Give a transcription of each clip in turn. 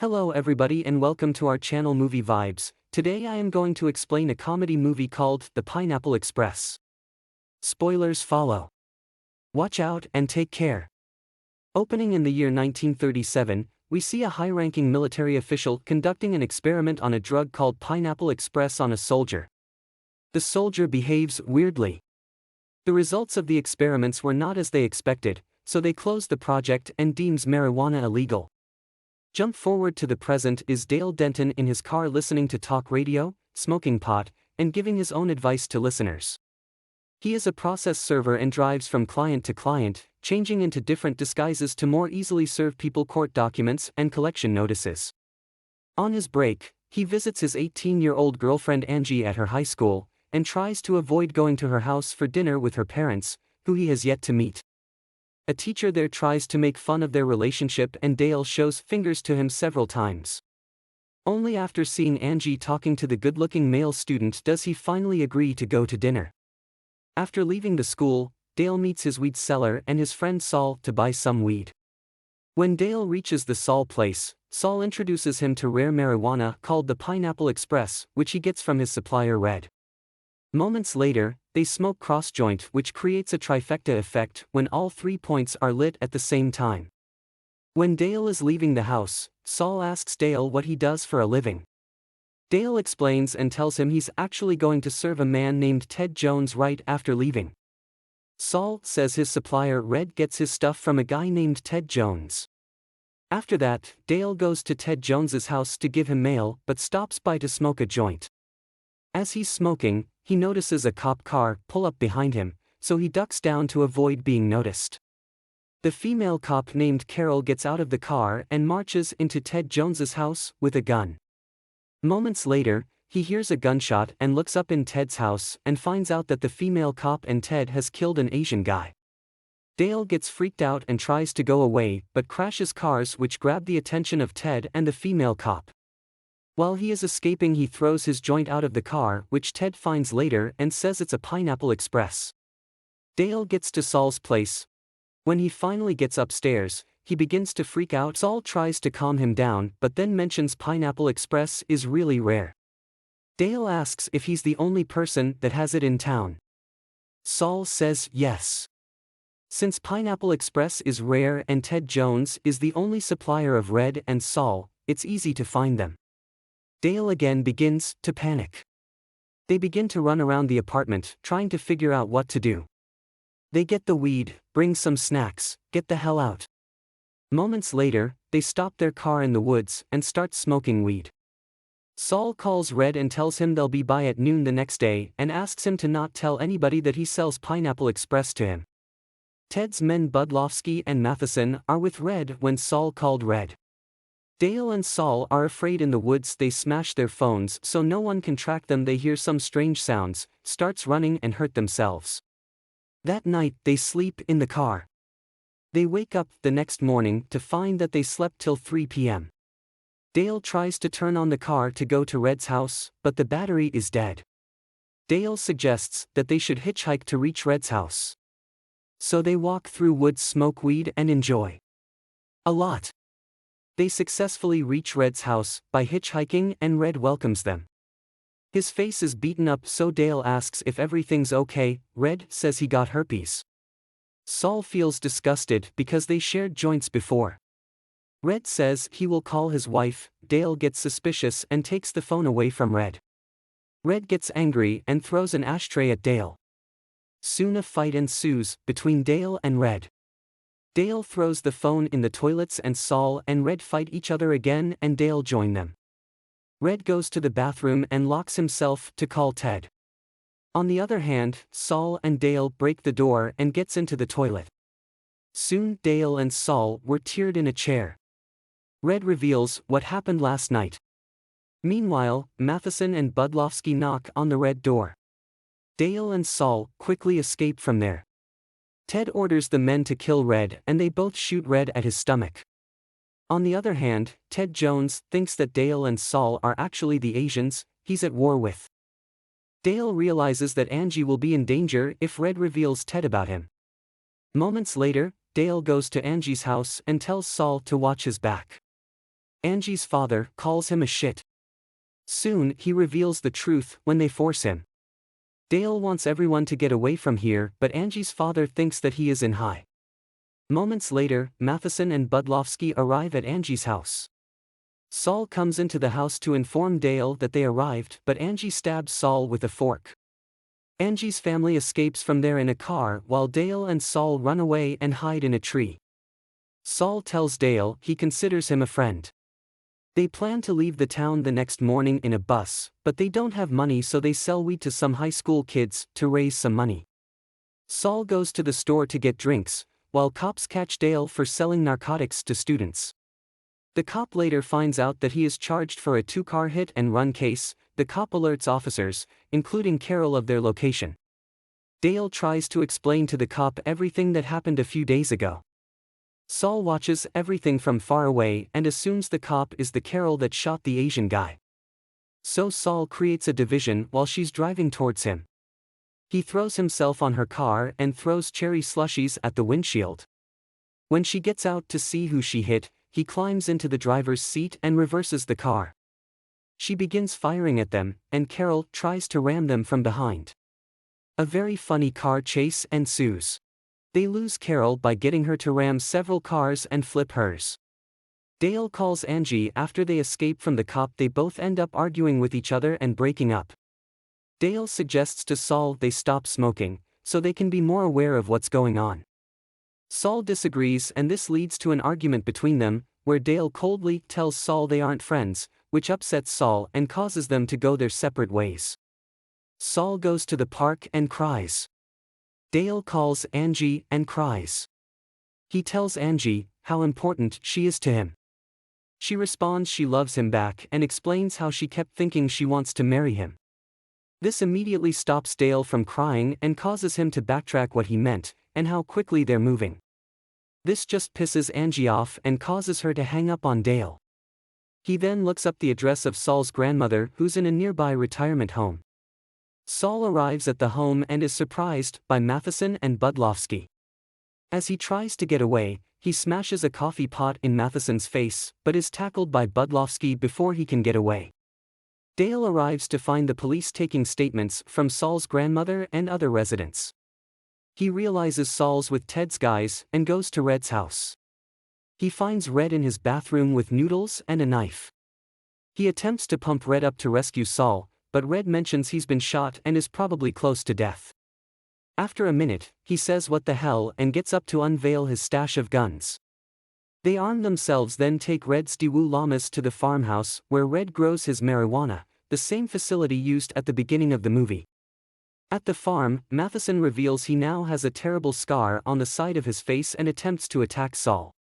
Hello everybody and welcome to our channel Movie Vibes. Today I am going to explain a comedy movie called The Pineapple Express. Spoilers follow. Watch out and take care. Opening in the year 1937, we see a high-ranking military official conducting an experiment on a drug called Pineapple Express on a soldier. The soldier behaves weirdly. The results of the experiments were not as they expected, so they close the project and deems marijuana illegal. Jump forward to the present is Dale Denton in his car listening to talk radio, smoking pot, and giving his own advice to listeners. He is a process server and drives from client to client, changing into different disguises to more easily serve people court documents and collection notices. On his break, he visits his 18-year-old girlfriend Angie at her high school, and tries to avoid going to her house for dinner with her parents, who he has yet to meet. A teacher there tries to make fun of their relationship and Dale shows fingers to him several times. Only after seeing Angie talking to the good-looking male student does he finally agree to go to dinner. After leaving the school, Dale meets his weed seller and his friend Saul to buy some weed. When Dale reaches the Saul place, Saul introduces him to rare marijuana called the Pineapple Express, which he gets from his supplier Red. Moments later, they smoke cross-joint, which creates a trifecta effect when all 3 points are lit at the same time. When Dale is leaving the house, Saul asks Dale what he does for a living. Dale explains and tells him he's actually going to serve a man named Ted Jones right after leaving. Saul says his supplier Red gets his stuff from a guy named Ted Jones. After that, Dale goes to Ted Jones's house to give him mail but stops by to smoke a joint. As he's smoking, he notices a cop car pull up behind him, so he ducks down to avoid being noticed. The female cop named Carol gets out of the car and marches into Ted Jones's house with a gun. Moments later, he hears a gunshot and looks up in Ted's house and finds out that the female cop and Ted has killed an Asian guy. Dale gets freaked out and tries to go away but crashes cars which grab the attention of Ted and the female cop. While he is escaping, he throws his joint out of the car, which Ted finds later and says it's a Pineapple Express. Dale gets to Saul's place. When he finally gets upstairs, he begins to freak out. Saul tries to calm him down but then mentions Pineapple Express is really rare. Dale asks if he's the only person that has it in town. Saul says yes. Since Pineapple Express is rare and Ted Jones is the only supplier of Red and Saul, it's easy to find them. Dale again begins to panic. They begin to run around the apartment, trying to figure out what to do. They get the weed, bring some snacks, get the hell out. Moments later, they stop their car in the woods and start smoking weed. Saul calls Red and tells him they'll be by at noon the next day and asks him to not tell anybody that he sells Pineapple Express to him. Ted's men Budlowski and Matheson are with Red when Saul called Red. Dale and Saul are afraid in the woods. They smash their phones so no one can track them. They hear some strange sounds, starts running and hurt themselves. That night they sleep in the car. They wake up the next morning to find that they slept till 3 p.m. Dale tries to turn on the car to go to Red's house, but the battery is dead. Dale suggests that they should hitchhike to reach Red's house. So they walk through woods, smoke weed and enjoy a lot. They successfully reach Red's house by hitchhiking and Red welcomes them. His face is beaten up, so Dale asks if everything's okay. Red says he got herpes. Saul feels disgusted because they shared joints before. Red says he will call his wife. Dale gets suspicious and takes the phone away from Red. Red gets angry and throws an ashtray at Dale. Soon a fight ensues between Dale and Red. Dale throws the phone in the toilets and Saul and Red fight each other again and Dale join them. Red goes to the bathroom and locks himself to call Ted. On the other hand, Saul and Dale break the door and gets into the toilet. Soon Dale and Saul were teared in a chair. Red reveals what happened last night. Meanwhile, Matheson and Budlowski knock on the Red door. Dale and Saul quickly escape from there. Ted orders the men to kill Red and they both shoot Red at his stomach. On the other hand, Ted Jones thinks that Dale and Saul are actually the Asians he's at war with. Dale realizes that Angie will be in danger if Red reveals Ted about him. Moments later, Dale goes to Angie's house and tells Saul to watch his back. Angie's father calls him a shit. Soon, he reveals the truth when they force him. Dale wants everyone to get away from here, but Angie's father thinks that he is in high. Moments later, Matheson and Budlowski arrive at Angie's house. Saul comes into the house to inform Dale that they arrived, but Angie stabs Saul with a fork. Angie's family escapes from there in a car while Dale and Saul run away and hide in a tree. Saul tells Dale he considers him a friend. They plan to leave the town the next morning in a bus, but they don't have money, so they sell weed to some high school kids to raise some money. Saul goes to the store to get drinks, while cops catch Dale for selling narcotics to students. The cop later finds out that he is charged for a 2-car hit-and-run case. The cop alerts officers, including Carol, of their location. Dale tries to explain to the cop everything that happened a few days ago. Saul watches everything from far away and assumes the cop is the Carol that shot the Asian guy. So Saul creates a division while she's driving towards him. He throws himself on her car and throws cherry slushies at the windshield. When she gets out to see who she hit, he climbs into the driver's seat and reverses the car. She begins firing at them, and Carol tries to ram them from behind. A very funny car chase ensues. They lose Carol by getting her to ram several cars and flip hers. Dale calls Angie after they escape from the cop. They both end up arguing with each other and breaking up. Dale suggests to Saul they stop smoking, so they can be more aware of what's going on. Saul disagrees, and this leads to an argument between them, where Dale coldly tells Saul they aren't friends, which upsets Saul and causes them to go their separate ways. Saul goes to the park and cries. Dale calls Angie and cries. He tells Angie how important she is to him. She responds she loves him back and explains how she kept thinking she wants to marry him. This immediately stops Dale from crying and causes him to backtrack what he meant, and how quickly they're moving. This just pisses Angie off and causes her to hang up on Dale. He then looks up the address of Saul's grandmother, who's in a nearby retirement home. Saul arrives at the home and is surprised by Matheson and Budlowski. As he tries to get away, he smashes a coffee pot in Matheson's face, but is tackled by Budlowski before he can get away. Dale arrives to find the police taking statements from Saul's grandmother and other residents. He realizes Saul's with Ted's guys and goes to Red's house. He finds Red in his bathroom with noodles and a knife. He attempts to pump Red up to rescue Saul, but Red mentions he's been shot and is probably close to death. After a minute, he says what the hell and gets up to unveil his stash of guns. They arm themselves, then take Red's Daewoo llamas to the farmhouse where Red grows his marijuana, the same facility used at the beginning of the movie. At the farm, Matheson reveals he now has a terrible scar on the side of his face and attempts to attack Saul.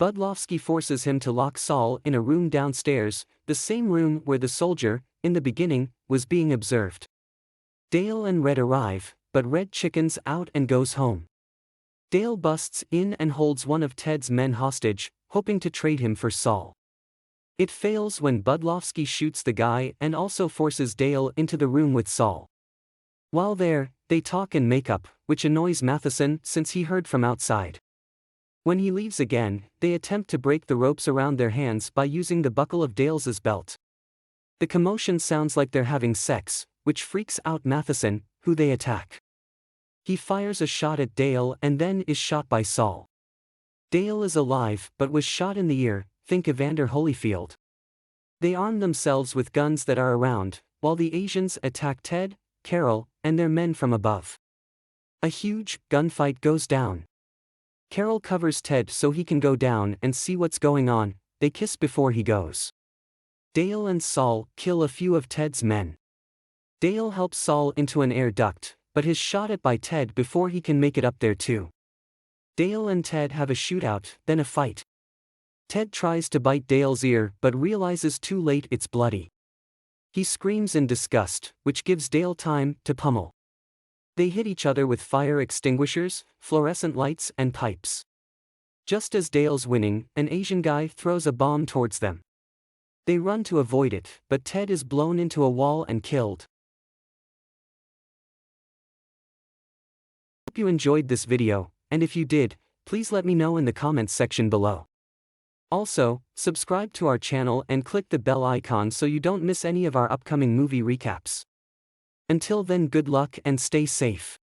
Budlowski forces him to lock Saul in a room downstairs, the same room where the soldier, in the beginning, was being observed. Dale and Red arrive, but Red chickens out and goes home. Dale busts in and holds one of Ted's men hostage, hoping to trade him for Saul. It fails when Budlowski shoots the guy and also forces Dale into the room with Saul. While there, they talk and make up, which annoys Matheson since he heard from outside. When he leaves again, they attempt to break the ropes around their hands by using the buckle of Dale's belt. The commotion sounds like they're having sex, which freaks out Matheson, who they attack. He fires a shot at Dale and then is shot by Saul. Dale is alive but was shot in the ear, think Evander Holyfield. They arm themselves with guns that are around, while the Asians attack Ted, Carol, and their men from above. A huge gunfight goes down. Carol covers Ted so he can go down and see what's going on. They kiss before he goes. Dale and Saul kill a few of Ted's men. Dale helps Saul into an air duct, but is shot at by Ted before he can make it up there too. Dale and Ted have a shootout, then a fight. Ted tries to bite Dale's ear but realizes too late it's bloody. He screams in disgust, which gives Dale time to pummel. They hit each other with fire extinguishers, fluorescent lights and pipes. Just as Dale's winning, an Asian guy throws a bomb towards them. They run to avoid it, but Ted is blown into a wall and killed. Hope you enjoyed this video, and if you did, please let me know in the comments section below. Also, subscribe to our channel and click the bell icon so you don't miss any of our upcoming movie recaps. Until then, good luck and stay safe.